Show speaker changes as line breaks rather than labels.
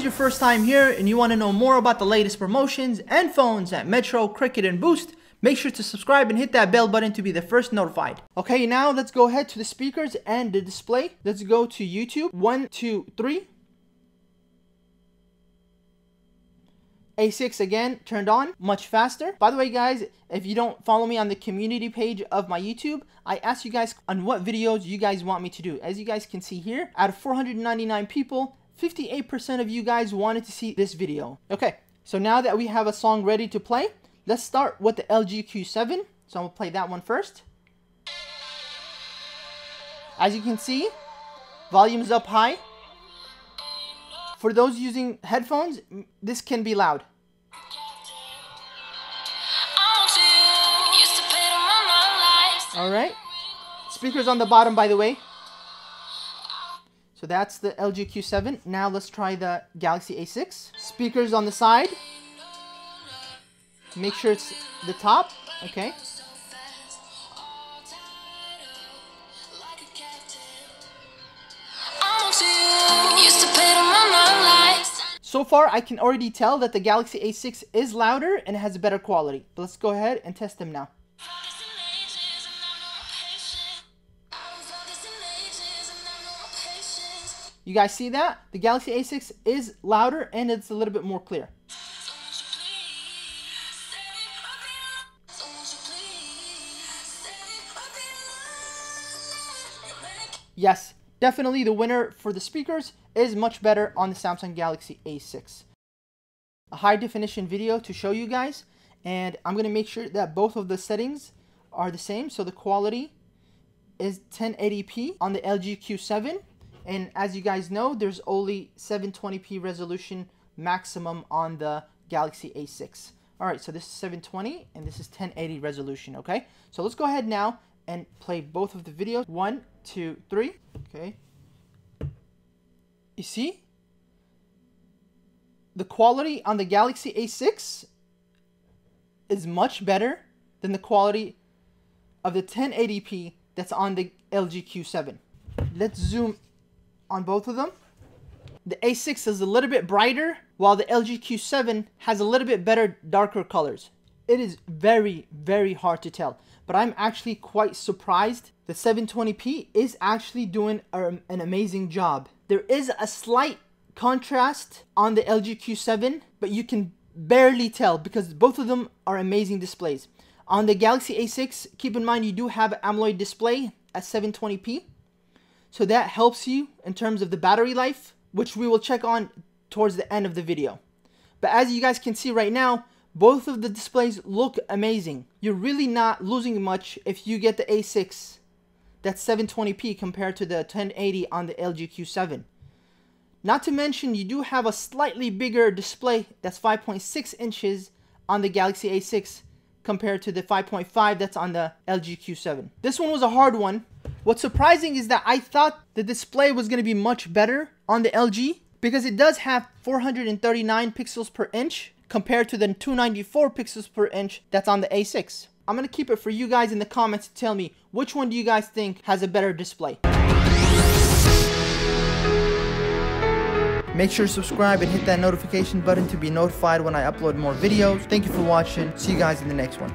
your first time here and you want to know more about the latest promotions and phones at Metro, Cricket, and Boost, make sure to subscribe and hit that bell button to be the first notified. Okay, now let's go ahead to the speakers and the display. Let's go to YouTube. 1, 2, 3. A6 again, turned on, much faster. By the way, guys, if you don't follow me on the community page of my YouTube, I asked you guys on what videos you guys want me to do. As you guys can see here, out of 499 people, 58% of you guys wanted to see this video. Okay, so now that we have a song ready to play, let's start with the LG Q7. So I'm gonna play that one first. As you can see, volume is up high. For those using headphones, this can be loud. Alright. Speakers on the bottom, by the way. So that's the LG Q7. Now let's try the Galaxy A6. Speakers on the side. Make sure it's the top. Okay. So far, I can already tell that the Galaxy A6 is louder and it has a better quality. But let's go ahead and test them now. You guys see that? The Galaxy A6 is louder and it's a little bit more clear. Yes, definitely the winner for the speakers is much better on the Samsung Galaxy A6. A high definition video to show you guys, and I'm going to make sure that both of the settings are the same. So the quality is 1080p on the LG Q7, and as you guys know, there's only 720p resolution maximum on the Galaxy A6. Alright, so this is 720 and this is 1080 resolution, okay? So let's go ahead now and play both of the videos. 1, 2, 3. Okay. You see? The quality on the Galaxy A6 is much better than the quality of the 1080p that's on the LG Q7. Let's zoom on both of them. The A6 is a little bit brighter, while the LG Q7 has a little bit better darker colors. It is very, very hard to tell, but I'm actually quite surprised that 720p is actually doing an amazing job. There is a slight contrast on the LG Q7, but you can barely tell because both of them are amazing displays. On the Galaxy A6, keep in mind you do have an AMOLED display at 720p, so that helps you in terms of the battery life, which we will check on towards the end of the video. But as you guys can see right now, both of the displays look amazing. You're really not losing much if you get the A6 that's 720p compared to the 1080 on the LG Q7. Not to mention, you do have a slightly bigger display that's 5.6 inches on the Galaxy A6 compared to the 5.5 that's on the LG Q7. This one was a hard one. What's surprising is that I thought the display was going to be much better on the LG because it does have 439 pixels per inch compared to the 294 pixels per inch that's on the A6. I'm going to keep it for you guys in the comments to tell me which one do you guys think has a better display. Make sure to subscribe and hit that notification button to be notified when I upload more videos. Thank you for watching. See you guys in the next one.